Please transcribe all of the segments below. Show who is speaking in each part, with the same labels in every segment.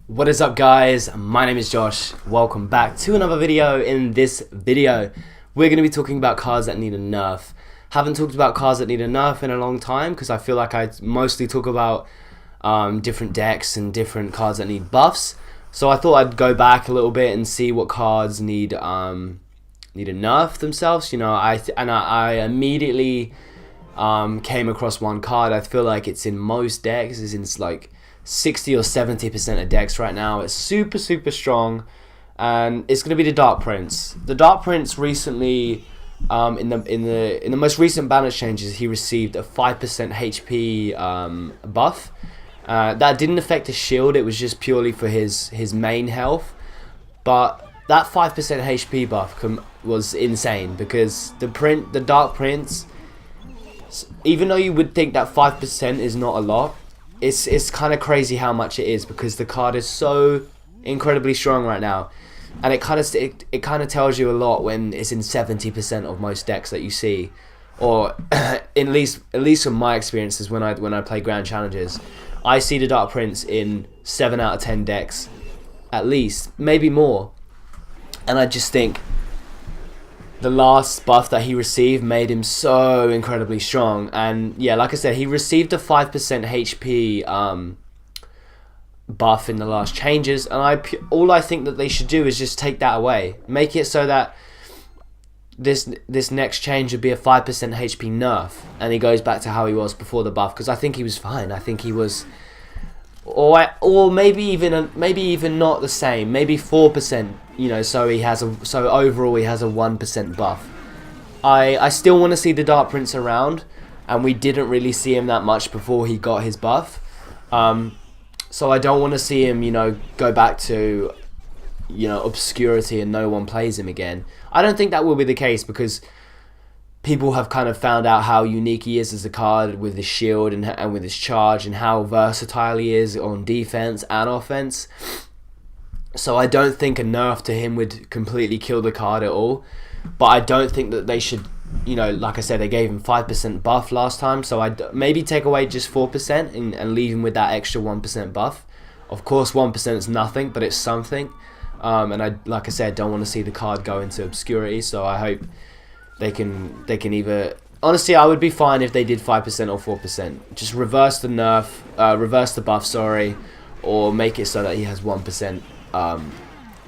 Speaker 1: What is up, guys? My name is Josh. Welcome back to another video. In this video, we're going to be talking about cards that need a nerf. Haven't talked about cards that need a nerf in a long time because I feel like I mostly talk about different decks and different cards that need buffs. So I thought I'd go back a little bit and see what cards need a nerf themselves. You know, I immediately came across one card. I feel like it's in most decks. It's in like 60 or 70% of decks right now. It's super strong, and it's going to be the Dark Prince. The Dark Prince recently, in the most recent balance changes, he received a 5% HP buff. That didn't affect his shield. It was just purely for his main health. But that 5% HP buff was insane because the Dark Prince, even though you would think that 5% is not a lot, it's kind of crazy how much it is because the card is so incredibly strong right now, and it kind of tells you a lot when it's in 70% of most decks that you see, or at least from my experiences when I play grand challenges, I see the Dark Prince in 7 out of 10 decks, at least, maybe more, and I just think the last buff that he received made him so incredibly strong. And yeah, like I said, he received a 5% HP buff in the last changes, and all I think that they should do is just take that away. Make it so that this next change would be a 5% HP nerf, and he goes back to how he was before the buff, because I think he was fine. I think he was, or maybe even not the same, maybe 4%. You know, so overall he has a 1% buff. I still want to see the Dark Prince around, and we didn't really see him that much before he got his buff. So I don't want to see him, go back to, obscurity and no one plays him again. I don't think that will be the case because people have kind of found out how unique he is as a card with his shield and with his charge, and how versatile he is on defense and offense. So I don't think a nerf to him would completely kill the card at all. But I don't think that they should, like I said, they gave him 5% buff last time. So I'd maybe take away just 4% and leave him with that extra 1% buff. Of course, 1% is nothing, but it's something. And like I said, don't want to see the card go into obscurity. So I hope they can either... Honestly, I would be fine if they did 5% or 4%. Just reverse the nerf, reverse the buff, sorry. Or make it so that he has 1%.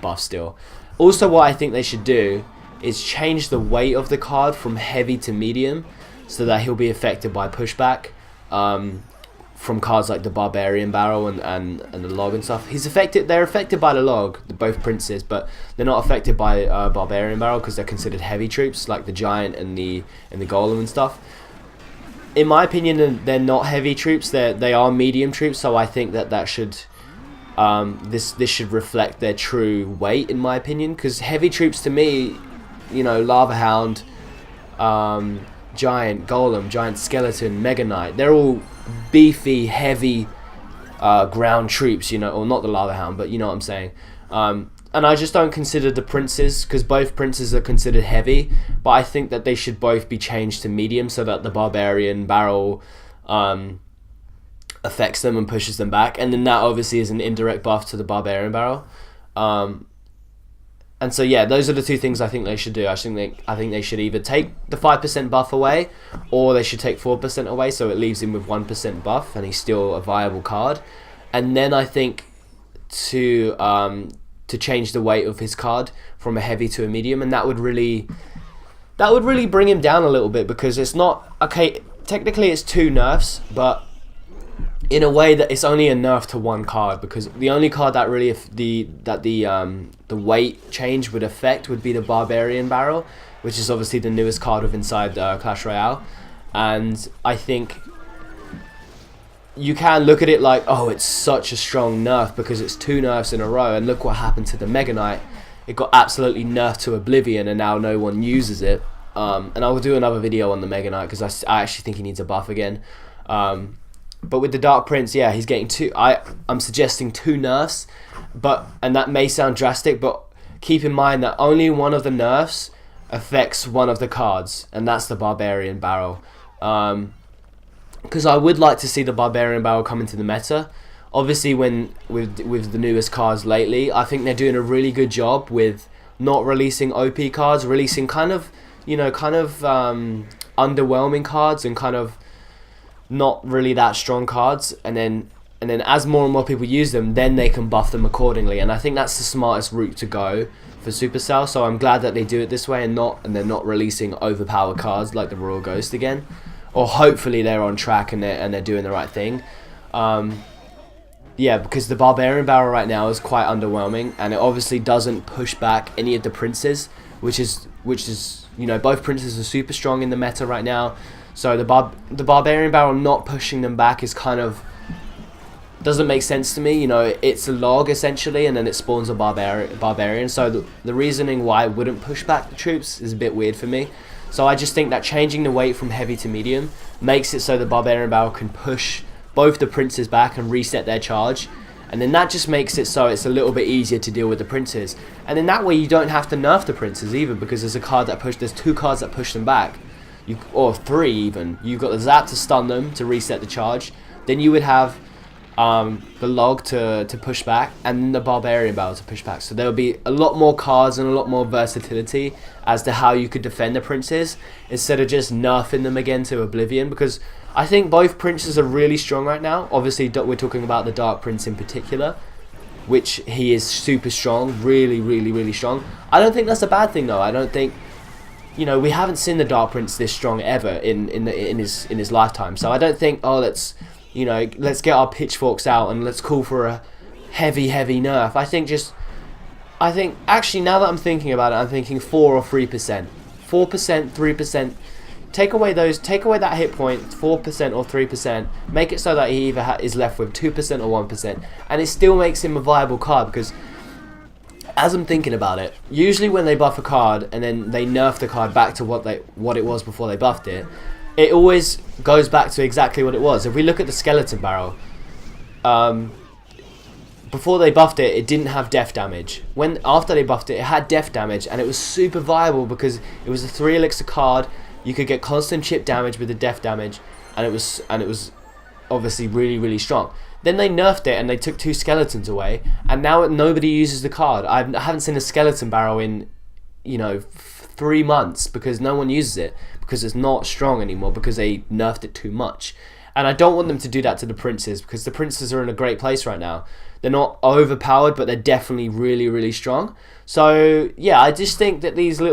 Speaker 1: Buff still. Also, what I think they should do is change the weight of the card from heavy to medium, so that he'll be affected by pushback from cards like the Barbarian Barrel and the Log and stuff. They're affected by the Log, both princes, but they're not affected by Barbarian Barrel because they're considered heavy troops, like the Giant and the Golem and stuff. In my opinion, they're not heavy troops. They are medium troops. So I think that should. This should reflect their true weight, in my opinion, because heavy troops to me, Lava Hound, Giant, Golem, Giant Skeleton, Mega Knight, they're all beefy, heavy ground troops, or not the Lava Hound, but you know what I'm saying. And I just don't consider the princes, because both princes are considered heavy, but I think that they should both be changed to medium so that the Barbarian Barrel affects them and pushes them back, and then that obviously is an indirect buff to the Barbarian Barrel. And so yeah, those are the two things I think they should do. I think they should either take the 5% buff away, or they should take 4% away, so it leaves him with 1% buff and he's still a viable card. And then I think to change the weight of his card from a heavy to a medium, and that would really bring him down a little bit, because it's not okay. Technically, it's 2 nerfs, but in a way that it's only a nerf to one card, because the only card that really the weight change would affect would be the Barbarian Barrel, which is obviously the newest card of inside Clash Royale. And I think you can look at it like, oh, it's such a strong nerf because it's 2 nerfs in a row, and look what happened to the Mega Knight. It got absolutely nerfed to oblivion, and now no one uses it. And I will do another video on the Mega Knight because I actually think he needs a buff again. But with the Dark Prince, yeah, he's getting 2. I'm suggesting 2 nerfs, and that may sound drastic, but keep in mind that only one of the nerfs affects one of the cards, and that's the Barbarian Barrel. Because I would like to see the Barbarian Barrel come into the meta. obviously with the newest cards lately, I think they're doing a really good job with not releasing OP cards, releasing kind of underwhelming cards and kind of not really that strong cards, and then as more and more people use them, then they can buff them accordingly. And I think that's the smartest route to go for Supercell. So I'm glad that they do it this way and they're not releasing overpowered cards like the Royal Ghost again. Or hopefully they're on track and they're doing the right thing. Yeah, because the Barbarian Barrel right now is quite underwhelming, and it obviously doesn't push back any of the princes, which is both princes are super strong in the meta right now. So the Barbarian Barrel not pushing them back is kind of doesn't make sense to me. It's a log essentially, and then it spawns a barbarian. So the reasoning why it wouldn't push back the troops is a bit weird for me. So I just think that changing the weight from heavy to medium makes it so the Barbarian Barrel can push both the princes back and reset their charge, and then that just makes it so it's a little bit easier to deal with the princes. And then that way you don't have to nerf the princes either, because there's two cards that push them back, or three even. You've got the Zap to stun them to reset the charge, then you would have the Log to push back, and the Barbarian Barrel to push back. So there will be a lot more cards and a lot more versatility as to how you could defend the princes, instead of just nerfing them again to oblivion, because I think both princes are really strong right now. Obviously we're talking about the Dark Prince in particular, which he is super strong, really, really, really strong. I don't think that's a bad thing though. I don't think, we haven't seen the Dark Prince this strong ever in his lifetime. So I don't think, let's get our pitchforks out and let's call for a heavy nerf. I think actually, now that I'm thinking about it, I'm thinking 4 or 3%, 4%, 3%. Take away that hit point, 4% or 3%. Make it so that he either is left with 2% or 1%, and it still makes him a viable card. Because as I'm thinking about it, usually when they buff a card and then they nerf the card back to what it was before they buffed it, it always goes back to exactly what it was. If we look at the Skeleton Barrel, before they buffed it, it didn't have death damage. After they buffed it, it had death damage, and it was super viable because it was a 3 elixir card. You could get constant chip damage with the death damage, and it was obviously really, really strong. Then they nerfed it and they took 2 skeletons away, and now nobody uses the card. I haven't seen a Skeleton Barrel in 3 months because no one uses it, because it's not strong anymore, because they nerfed it too much. And I don't want them to do that to the princes, because the princes are in a great place right now. They're not overpowered, but they're definitely really, really strong. So yeah, I just think that these 2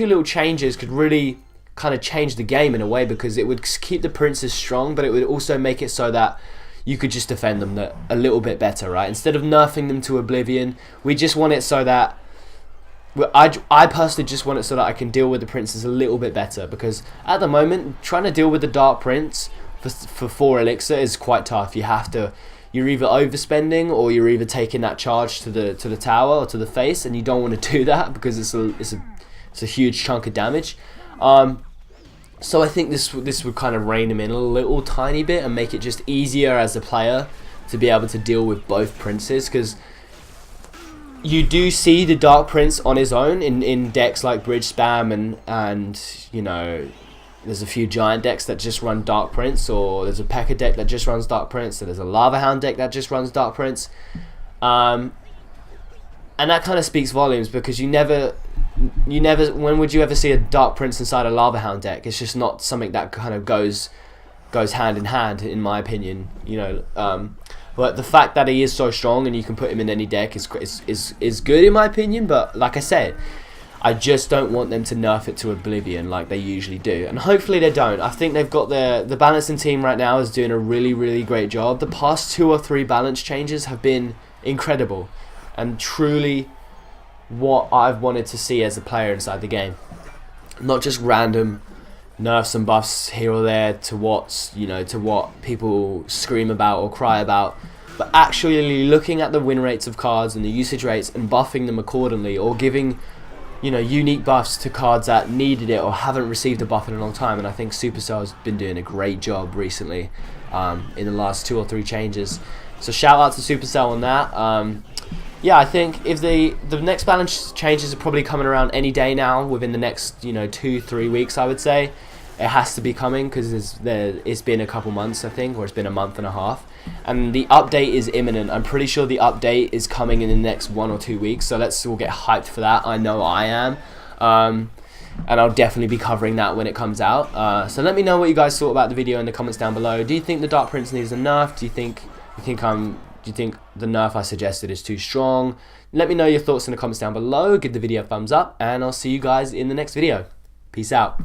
Speaker 1: little changes could really kind of change the game in a way, because it would keep the princes strong, but it would also make it so that you could just defend them a little bit better, right? Instead of nerfing them to oblivion, we just want it so that I personally just want it so that I can deal with the princes a little bit better, because at the moment trying to deal with the Dark Prince for 4 elixir is quite tough. You're either overspending, or you're either taking that charge to the tower or to the face, and you don't want to do that because it's a huge chunk of damage. So I think this would kind of rein him in a little tiny bit and make it just easier as a player to be able to deal with both princes, because you do see the Dark Prince on his own in decks like Bridge Spam and there's a few giant decks that just run Dark Prince, or there's a P.E.K.K.A deck that just runs Dark Prince, so there's a Lava Hound deck that just runs Dark Prince, and that kind of speaks volumes, because you never when would you ever see a Dark Prince inside a Lava Hound deck? It's just not something that kind of goes hand in hand, in my opinion. But the fact that he is so strong and you can put him in any deck is good in my opinion. But like I said, I just don't want them to nerf it to oblivion like they usually do, and hopefully they don't. I think they've got the balancing team right now is doing a really, really great job. The past 2 or 3 balance changes have been incredible, and truly what I've wanted to see as a player inside the game. Not just random nerfs and buffs here or there to what people scream about or cry about, but actually looking at the win rates of cards and the usage rates and buffing them accordingly, or giving unique buffs to cards that needed it or haven't received a buff in a long time. And I think Supercell's been doing a great job recently in the last 2 or 3 changes. So shout out to Supercell on that. Yeah, I think if the next balance changes are probably coming around any day now, within the next 2-3 weeks, I would say. It has to be coming, because it's been a couple months, I think, or it's been a month and a half. and the update is imminent. I'm pretty sure the update is coming in the next 1 or 2 weeks, so let's all get hyped for that. I know I am. And I'll definitely be covering that when it comes out. So let me know what you guys thought about the video in the comments down below. Do you think the Dark Prince needs a nerf? Do you think the nerf I suggested is too strong? Let me know your thoughts in the comments down below. Give the video a thumbs up, and I'll see you guys in the next video. Peace out.